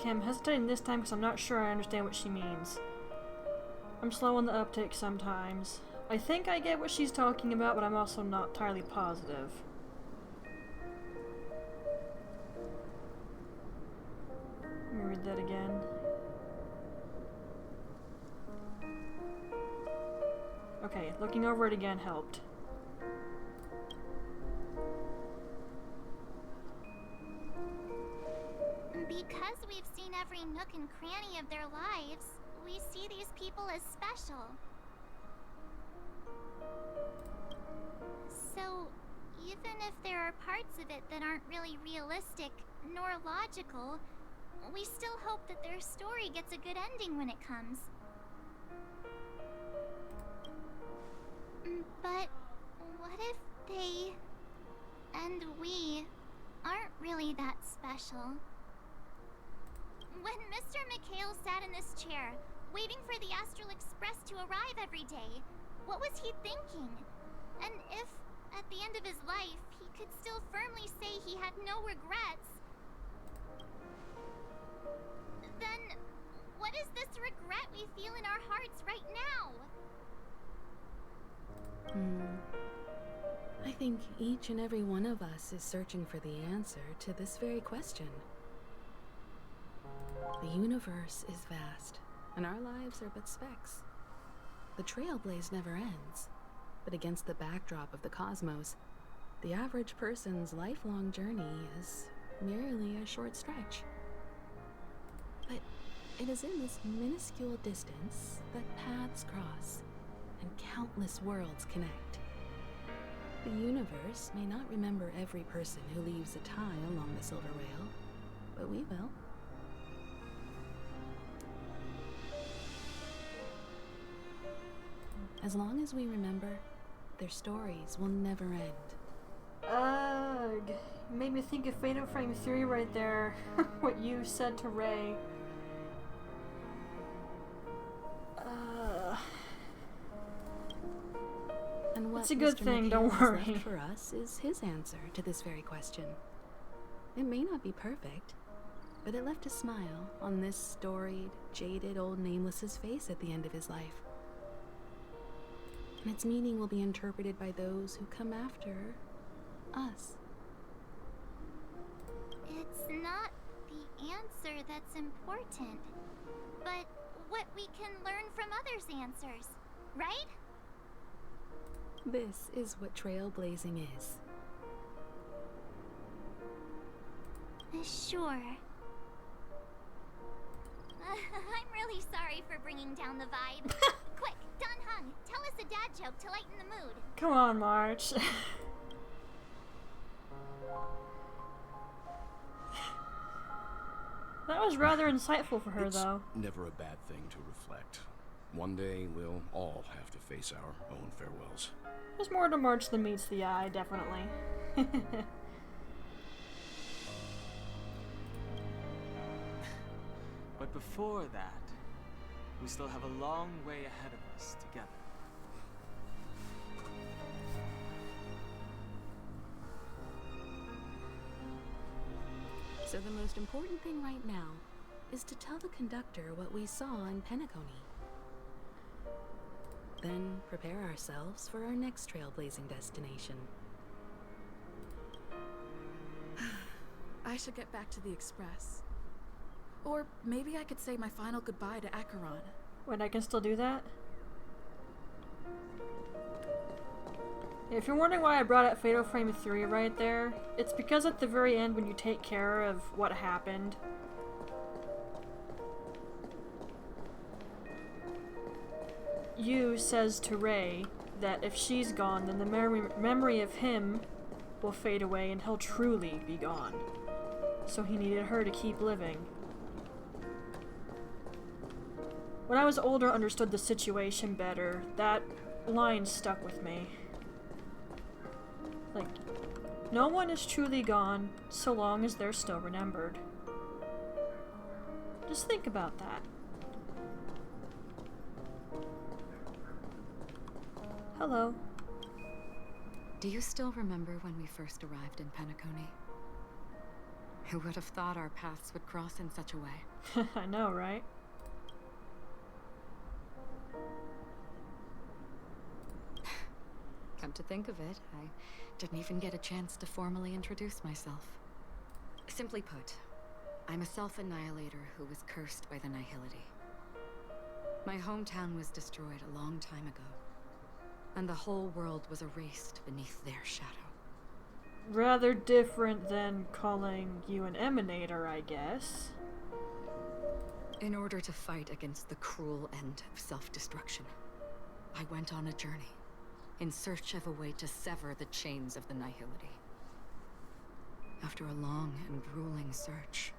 Okay, I'm hesitating this time because I'm not sure I understand what she means. I'm slow on the uptake sometimes. I think I get what she's talking about, but I'm also not entirely positive. Let me read that again. Okay, looking over it again helped. Because we've seen every nook and cranny of their lives, we see these people as special. So, even if there are parts of it that aren't really realistic nor logical, we still hope that their story gets a good ending when it comes. But what if they and we aren't really that special? When Mr. McHale sat in this chair, waiting for the Astral Express to arrive every day, what was he thinking? And if, at the end of his life, he could still firmly say he had no regrets, then what is this regret we feel in our hearts right now? I think each and every one of us is searching for the answer to this very question. The universe is vast, and our lives are but specks. The trailblaze never ends, but against the backdrop of the cosmos, the average person's lifelong journey is merely a short stretch. But it is in this minuscule distance that paths cross and countless worlds connect. The universe may not remember every person who leaves a tie along the silver rail, but we will. As long as we remember, their stories will never end. Ugh. You made me think of Fatal Frame Theory right there. What you said to Ray. And what it's a good Mr. thing, McHale don't has worry. left for us is his answer to this very question. It may not be perfect, but it left a smile on this storied, jaded old Nameless's face at the end of his life. And its meaning will be interpreted by those who come after us. It's not the answer that's important, but what we can learn from others' answers, right? This is what trailblazing is. Sure. I'm really sorry for bringing down the vibe. Quick, Don Hung, tell us a dad joke to lighten the mood. Come on, March. That was rather insightful for her, though. Never a bad thing to reflect. One day we'll all have to face our own farewells. There's more to March than meets the eye, definitely. But before that, we still have a long way ahead of us together. So the most important thing right now is to tell the conductor what we saw in Penacony. Then prepare ourselves for our next trailblazing destination. I should get back to the Express. Or maybe I could say my final goodbye to Acheron. Wait, I can still do that? If you're wondering why I brought up Fatal Frame Theory right there, it's because at the very end when you take care of what happened, Yu says to Ray that if she's gone, then the memory of him will fade away and he'll truly be gone. So he needed her to keep living. When I was older, I understood the situation better. That line stuck with me. Like, no one is truly gone so long as they're still remembered. Just think about that. Hello. Do you still remember when we first arrived in Penacony? Who would have thought our paths would cross in such a way? I know, right? Come to think of it, I didn't even get a chance to formally introduce myself. Simply put, I'm a self-annihilator who was cursed by the Nihility. My hometown was destroyed a long time ago, and the whole world was erased beneath their shadow. Rather different than calling you an emanator, I guess. In order to fight against the cruel end of self-destruction, I went on a journey, in search of a way to sever the chains of the Nihility. After a long and grueling search,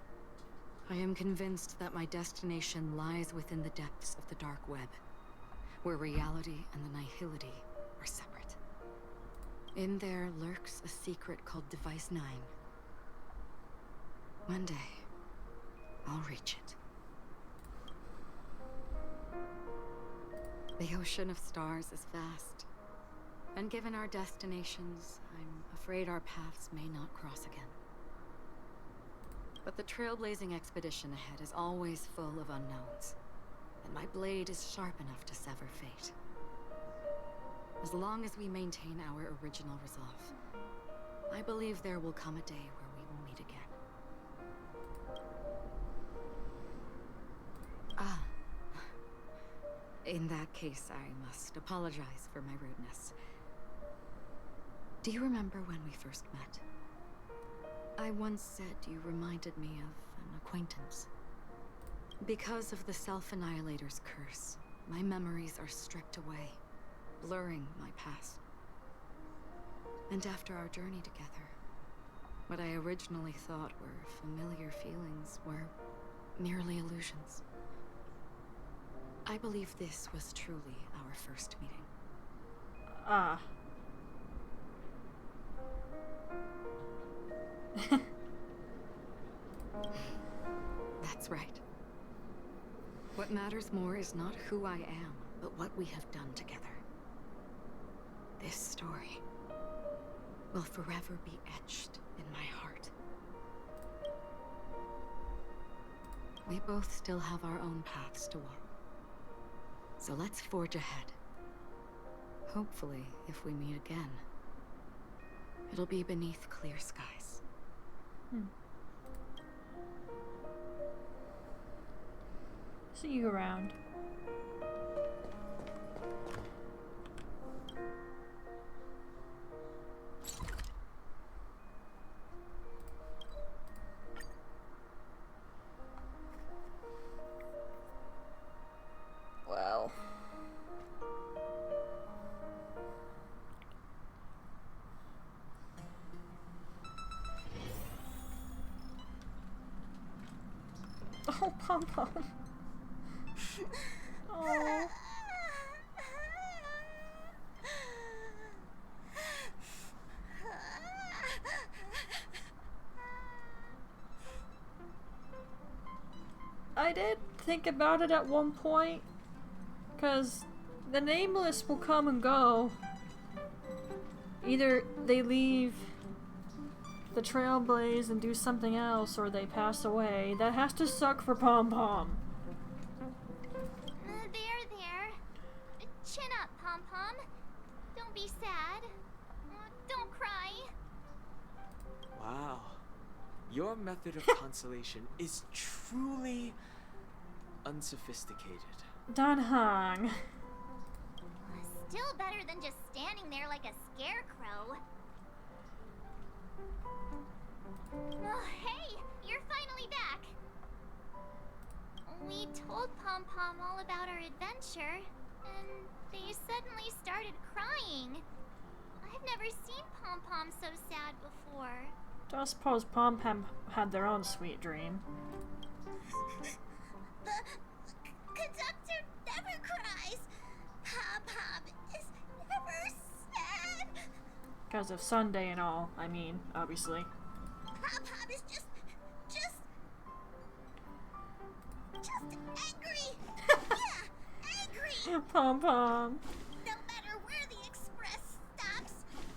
I am convinced that my destination lies within the depths of the dark web, where reality and the Nihility are separate. In there lurks a secret called Device 9. One day, I'll reach it. The ocean of stars is vast, and given our destinations, I'm afraid our paths may not cross again. But the trailblazing expedition ahead is always full of unknowns, and my blade is sharp enough to sever fate. As long as we maintain our original resolve, I believe there will come a day where we will meet again. Ah. In that case, I must apologize for my rudeness. Do you remember when we first met? I once said you reminded me of an acquaintance. Because of the Self-Annihilator's curse, my memories are stripped away, blurring my past. And after our journey together, what I originally thought were familiar feelings were merely illusions. I believe this was truly our first meeting. Ah. That's right. What matters more is not who I am, but what we have done together. This story will forever be etched in my heart. We both still have our own paths to walk. So let's forge ahead. Hopefully, if we meet again, it'll be beneath clear skies. See you around. Well. Oh, Pom Pom. Oh. I did think about it at one point, because the Nameless will come and go. Either they leave the Trailblaze and do something else, or they pass away. That has to suck for Pom Pom. There. Chin up, Pom Pom. Don't be sad. Don't cry. Wow. Your method of consolation is truly unsophisticated. Danhang. Still better than just standing there like a scarecrow. Oh, hey! You're finally back! We told Pom Pom all about our adventure, and they suddenly started crying. I've never seen Pom Pom so sad before. I suppose Pom Pom had their own sweet dream. The conductor never cries. Pom Pom is never sad. Because of Sunday and all, I mean, obviously. Pom Pom is just angry. Yeah, angry. Pom Pom. No matter where the express stops,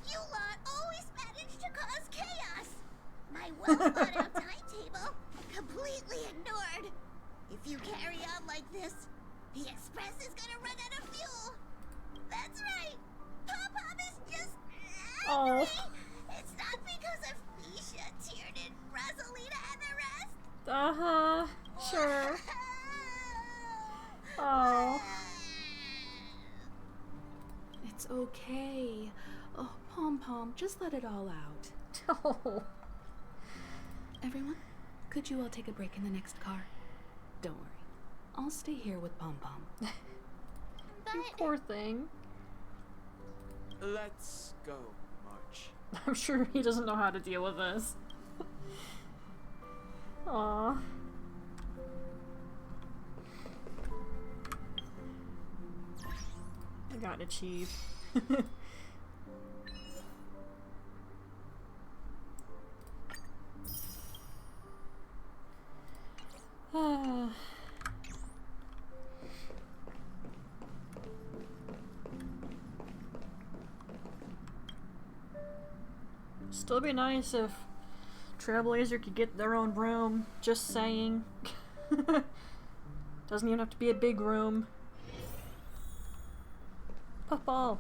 you lot always manage to cause chaos. My well-thought-out timetable completely ignored. If you carry on like this, the Express is gonna run out of fuel. That's right. Pop-Pop is just Oh. It's not because of Misha, Tiernan, Rosalina, and the rest. Uh-huh. Sure. Oh. It's okay. Oh, Pom Pom, just let it all out. Oh. Everyone, could you all take a break in the next car? Don't worry. I'll stay here with Pom Pom. You poor thing. Let's go, March. I'm sure he doesn't know how to deal with this. Aww. I got achieved. Still be nice if Trailblazer could get their own room. Just saying. Doesn't even have to be a big room. Puffball.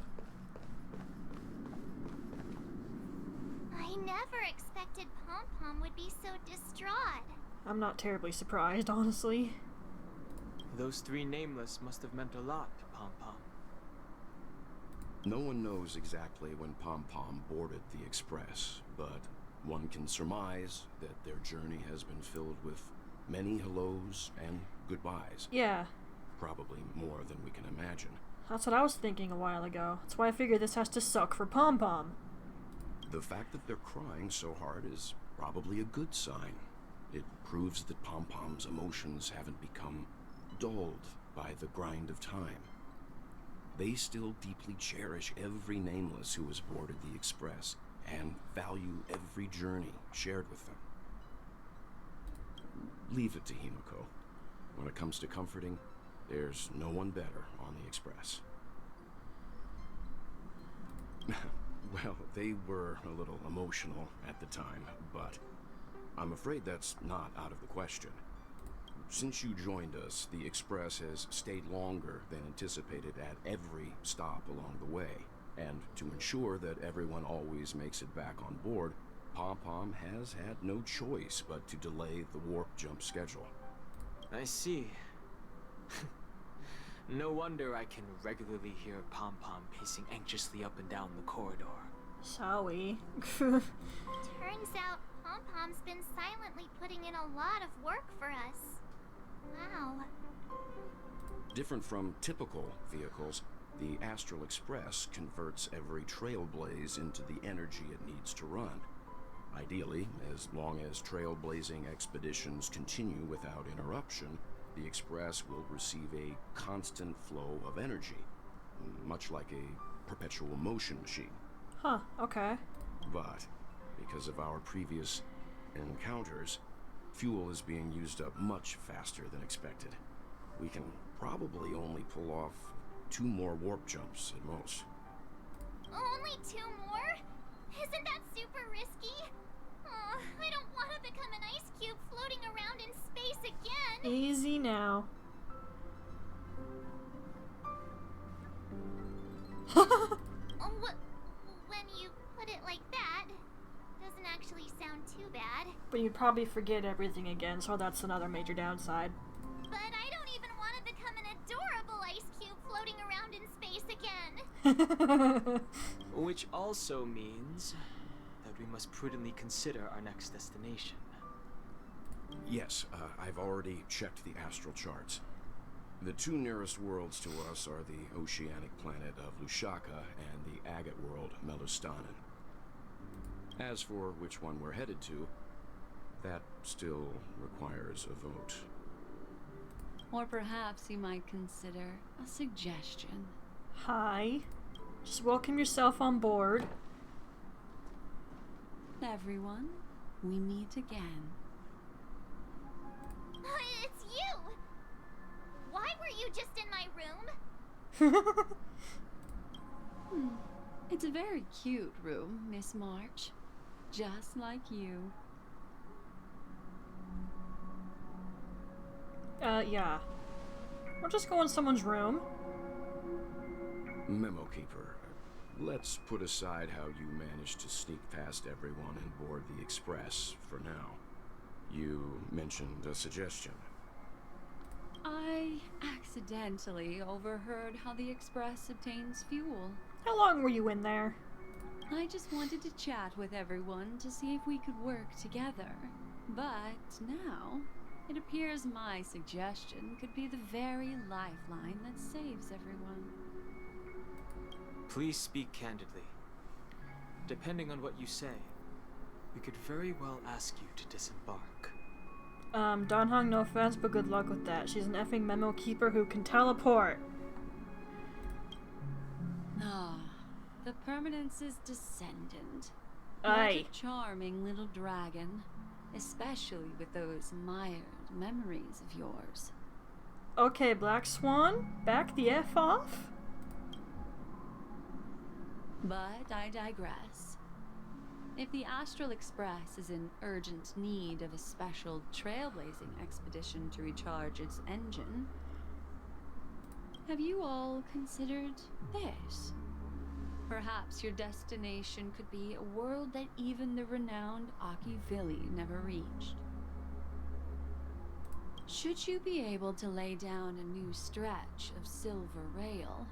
I never expected Pom-Pom would be so distraught. I'm not terribly surprised, honestly. Those three nameless must have meant a lot to Pom-Pom. No one knows exactly when Pom-Pom boarded the Express, but one can surmise that their journey has been filled with many hellos and goodbyes. Yeah. Probably more than we can imagine. That's what I was thinking a while ago. That's why I figured this has to suck for Pom-Pom. The fact that they're crying so hard is probably a good sign. It proves that Pom-Pom's emotions haven't become dulled by the grind of time. They still deeply cherish every nameless who has boarded the Express and value every journey shared with them. Leave it to Himiko. When it comes to comforting, there's no one better on the Express. Well, they were a little emotional at the time, but I'm afraid that's not out of the question. Since you joined us, the Express has stayed longer than anticipated at every stop along the way. And to ensure that everyone always makes it back on board, Pom-Pom has had no choice but to delay the warp jump schedule. I see. No wonder I can regularly hear Pom-Pom pacing anxiously up and down the corridor. Shall we? Turns out Pom-Pom's been silently putting in a lot of work for us. Wow. Different from typical vehicles, the Astral Express converts every trailblaze into the energy it needs to run. Ideally, as long as trailblazing expeditions continue without interruption, the Express will receive a constant flow of energy, much like a perpetual motion machine. Huh, okay. But because of our previous encounters, fuel is being used up much faster than expected. We can probably only pull off 2 more warp jumps at most. Only 2 more? Isn't that super risky? Oh, I don't want to become an ice cube floating around in space again. Easy now. When you put it like that, doesn't actually sound too bad. But you'd probably forget everything again, so that's another major downside. But I don't even want to become an adorable ice cube floating around in space again. Which also means that we must prudently consider our next destination. Yes, I've already checked the astral charts. The 2 nearest worlds to us are the oceanic planet of Luocha and the agate world, Melustanen. As for which one we're headed to, that still requires a vote. Or perhaps you might consider a suggestion. Hi. Just welcome yourself on board. Everyone, we meet again. It's you! Why were you just in my room? It's a very cute room, Miss March. Just like you. Yeah. We'll just go in someone's room. Memo Keeper, let's put aside how you managed to sneak past everyone and board the Express for now. You mentioned a suggestion. I accidentally overheard how the Express obtains fuel. How long were you in there? I just wanted to chat with everyone to see if we could work together. But now, it appears my suggestion could be the very lifeline that saves everyone. Please speak candidly. Depending on what you say, we could very well ask you to disembark. Donhong, no offense, but good luck with that. She's an effing memo keeper who can teleport. Ah, the Permanence's descendant. Aye. What a charming little dragon. Especially with those mired memories of yours. Okay, Black Swan, back the F off? But I digress. If the Astral Express is in urgent need of a special trailblazing expedition to recharge its engine, have you all considered this? Perhaps your destination could be a world that even the renowned Akivili never reached. Should you be able to lay down a new stretch of silver rail,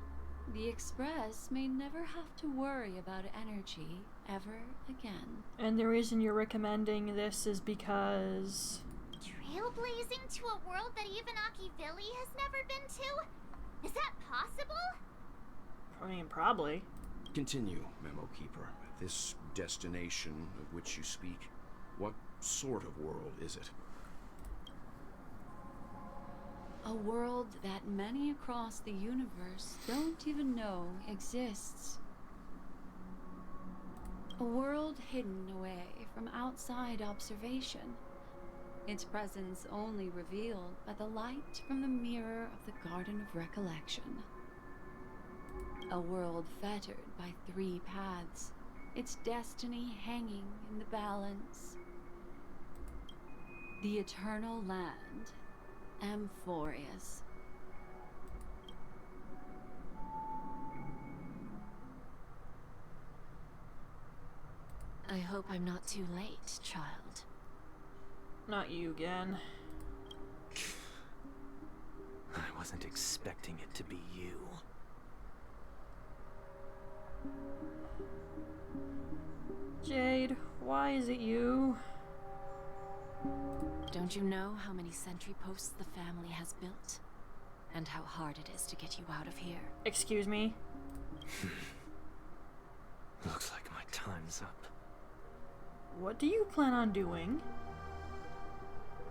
the Express may never have to worry about energy ever again. And the reason you're recommending this is because... Trailblazing to a world that even Akivili has never been to? Is that possible? I mean, probably. Continue, Memo Keeper. This destination of which you speak, what sort of world is it? A world that many across the universe don't even know exists. A world hidden away from outside observation. Its presence only revealed by the light from the mirror of the Garden of Recollection. A world fettered by 3 paths, its destiny hanging in the balance. The eternal land, Amphorius. I hope I'm not too late, child. Not you again. I wasn't expecting it to be you. Jade, why is it you? Don't you know how many sentry posts the family has built? And how hard it is to get you out of here? Excuse me? Looks like my time's up. What do you plan on doing?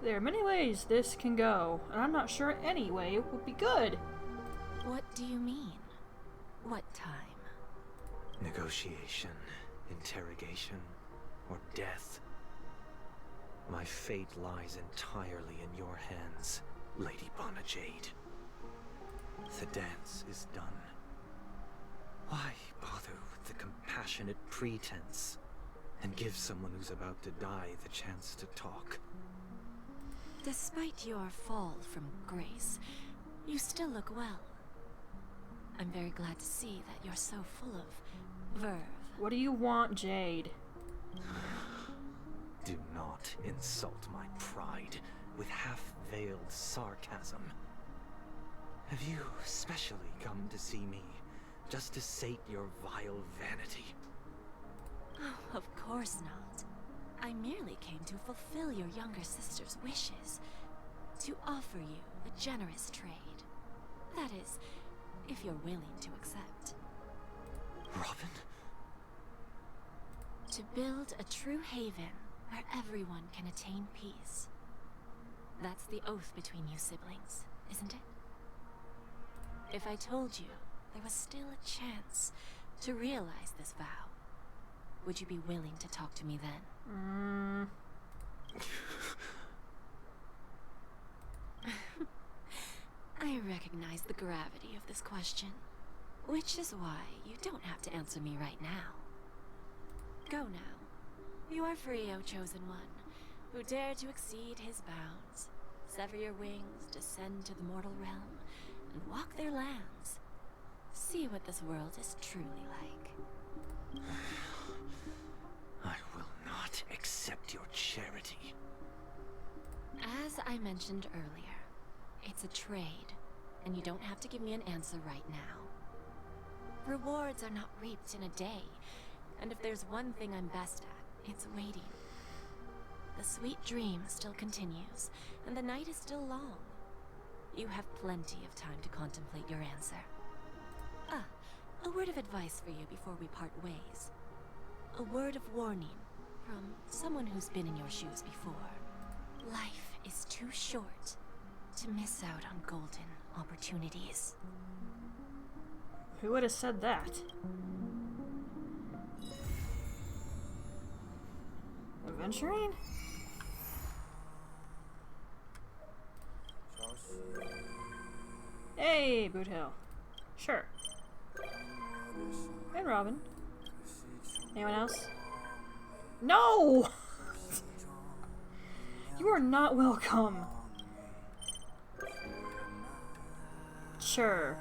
There are many ways this can go, and I'm not sure any way would be good. What do you mean? What time? Negotiation, interrogation, or death. My fate lies entirely in your hands, Lady Bonajade. The dance is done. Why bother with the compassionate pretense and give someone who's about to die the chance to talk? Despite your fall from grace, you still look well. I'm very glad to see that you're so full of verve. What do you want, Jade? Do not insult my pride with half-veiled sarcasm. Have you specially come to see me just to sate your vile vanity? Oh, of course not. I merely came to fulfill your younger sister's wishes. To offer you a generous trade. That is, if you're willing to accept. Robin? To build a true haven where everyone can attain peace. That's the oath between you siblings, isn't it? If I told you there was still a chance to realize this vow, would you be willing to talk to me then? I recognize the gravity of this question, which is why you don't have to answer me right now. Go now. You are free, O Chosen One, who dared to exceed his bounds. Sever your wings, descend to the mortal realm, and walk their lands. See what this world is truly like. I will not accept your charity. As I mentioned earlier, it's a trade, and you don't have to give me an answer right now. Rewards are not reaped in a day, and if there's one thing I'm best at, it's waiting. The sweet dream still continues, and the night is still long. You have plenty of time to contemplate your answer. Ah, a word of advice for you before we part ways. A word of warning from someone who's been in your shoes before. Life is too short to miss out on golden opportunities. Who would have said that? Adventuring? Hey, Boot Hill. Sure. And Robin. Anyone else? No! You are not welcome. Sure.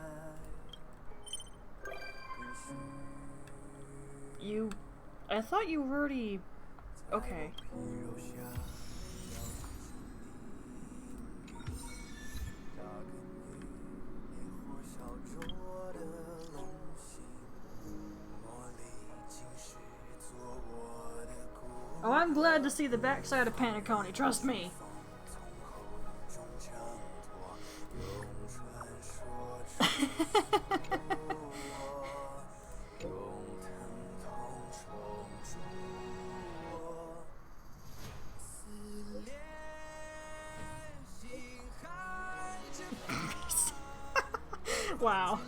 I thought you were already... Okay. Oh, I'm glad to see the backside of Paniconi, trust me. Wow.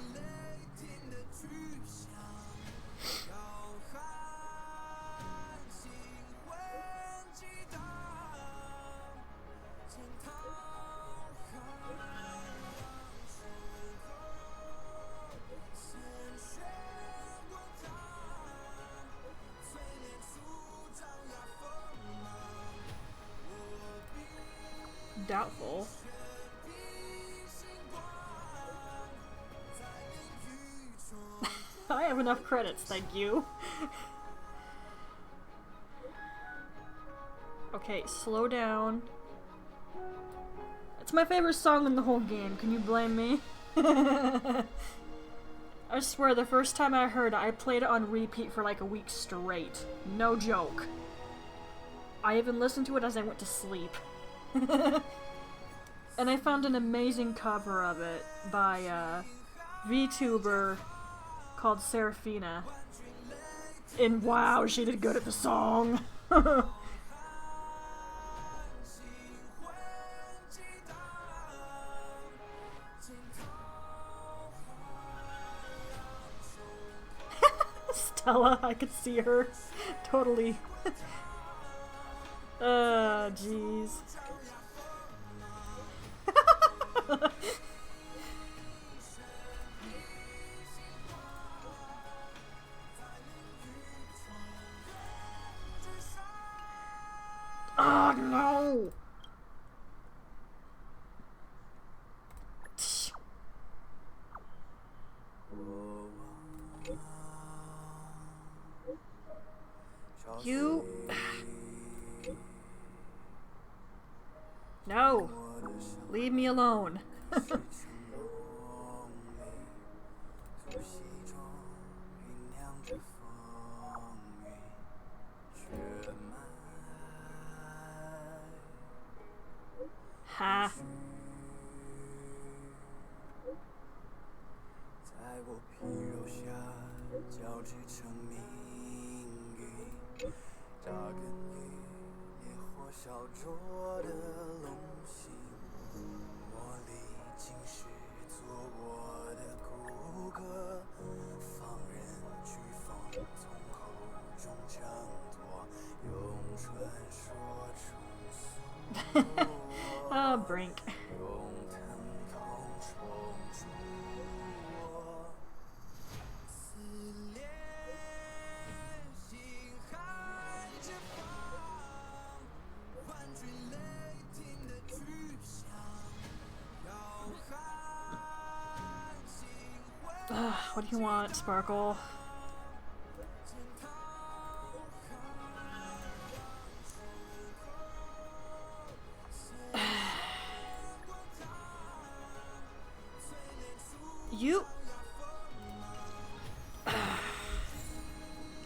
Doubtful. I have enough credits, thank you. Okay, slow down. It's my favorite song in the whole game, can you blame me? I swear, the first time I heard it, I played it on repeat for like a week straight. No joke. I even listened to it as I went to sleep. And I found an amazing cover of it by a VTuber called Serafina. And wow, she did good at the song. Stella, I could see her. Totally. Jeez. Oh no! You... No! Leave me alone. Ha. Oh, Brink. What do you want, Sparkle? You...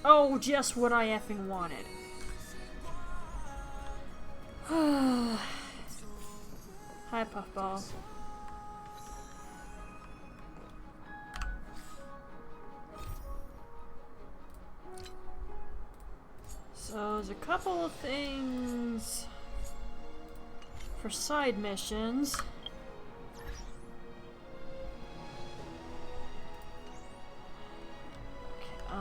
Oh, just what I effing wanted. Hi, Puffball. So, there's a couple of things for side missions. Okay,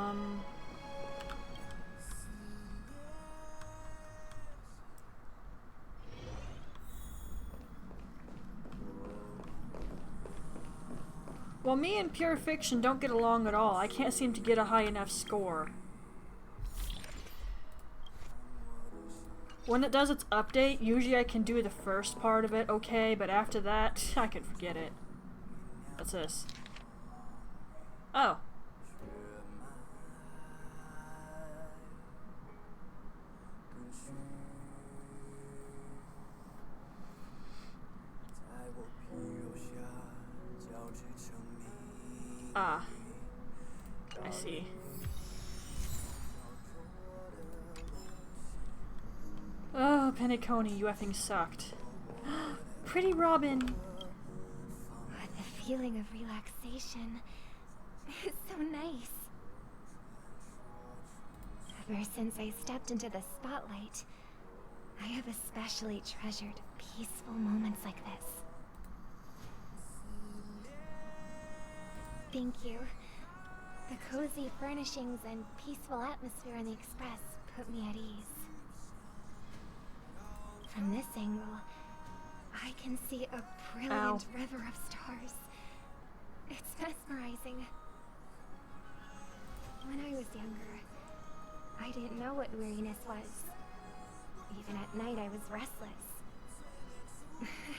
well, me and Pure Fiction don't get along at all. I can't seem to get a high enough score. When it does its update, usually I can do the first part of it okay, but after that, I can forget it. What's this? Oh. Ah. I see. Oh, Penacony, you effing sucked. Pretty Robin! The feeling of relaxation is so nice. Ever since I stepped into the spotlight, I have especially treasured peaceful moments like this. Thank you. The cozy furnishings and peaceful atmosphere in the Express put me at ease. From this angle, I can see a brilliant river of stars. It's mesmerizing. When I was younger, I didn't know what weariness was. Even at night, I was restless.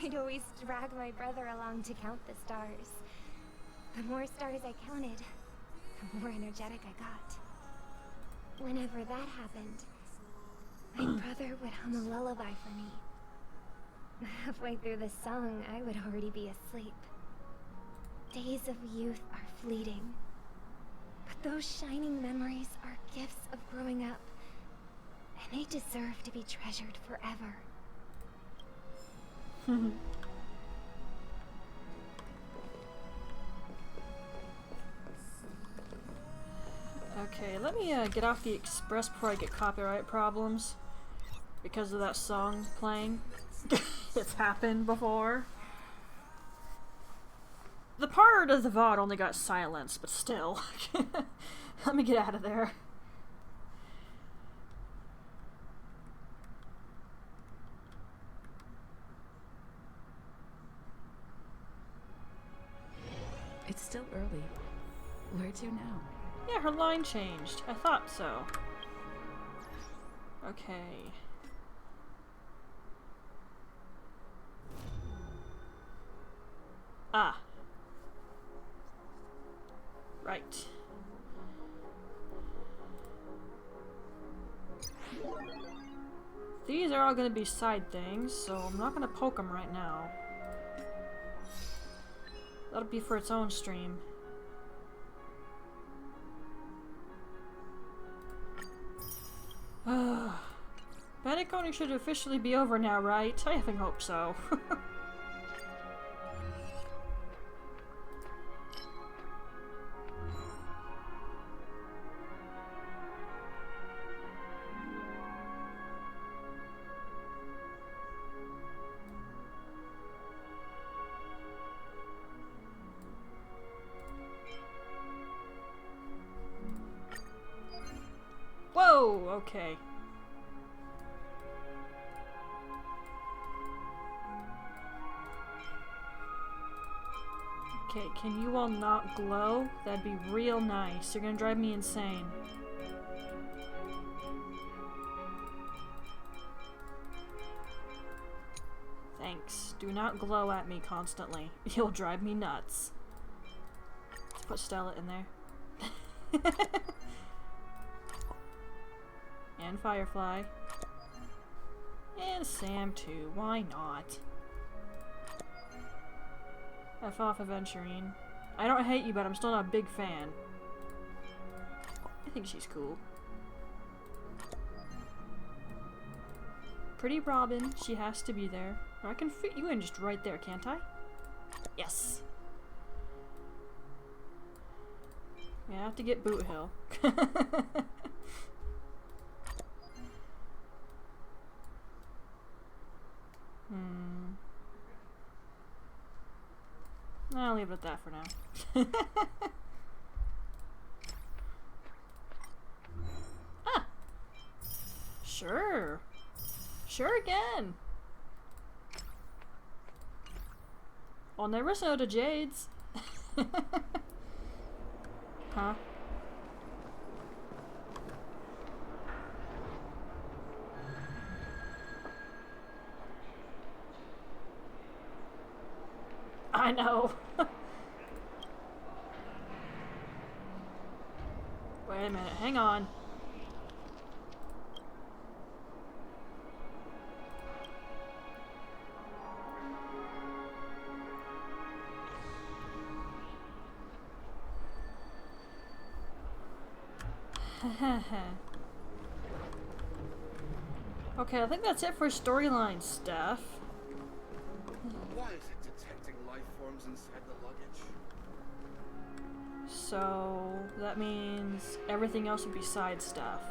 I'd always drag my brother along to count the stars. The more stars I counted, the more energetic I got. Whenever that happened, my brother would hum a lullaby for me. Halfway through the song, I would already be asleep. Days of youth are fleeting, but those shining memories are gifts of growing up, and they deserve to be treasured forever. Okay, let me get off the Express before I get copyright problems because of that song playing. It's happened before. The part of the VOD only got silenced, but still. Let me get out of there. It's still early. Where to now? Yeah, her line changed. I thought so. Okay. Ah. Right. These are all going to be side things, so I'm not going to poke them right now. That'll be for its own stream. Penacony should officially be over now, right? I even hope so. Whoa, okay. Okay, can you all not glow? That'd be real nice. You're gonna drive me insane. Thanks. Do not glow at me constantly. You'll drive me nuts. put Stella in there. And Firefly. And Sam too, why not? F off Aventurine. I don't hate you, but I'm still not a big fan. I think she's cool. Pretty Robin, she has to be there. I can fit you in just right there, can't I? Yes! Yeah, I have to get Boot Hill. I'll leave it at that for now. Ah! Sure. Sure again. I'll never say no to Jades. Huh? I know. Wait a minute, hang on. Okay, I think that's it for storyline stuff. Why is it detecting life forms inside the luggage? So that means everything else would be side stuff.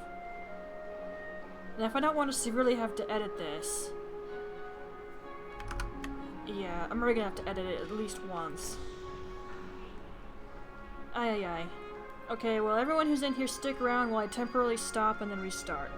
And if I don't want to severely have to edit this, yeah, I'm really gonna have to edit it at least once. Aye aye aye. Okay, well everyone who's in here stick around while I temporarily stop and then restart.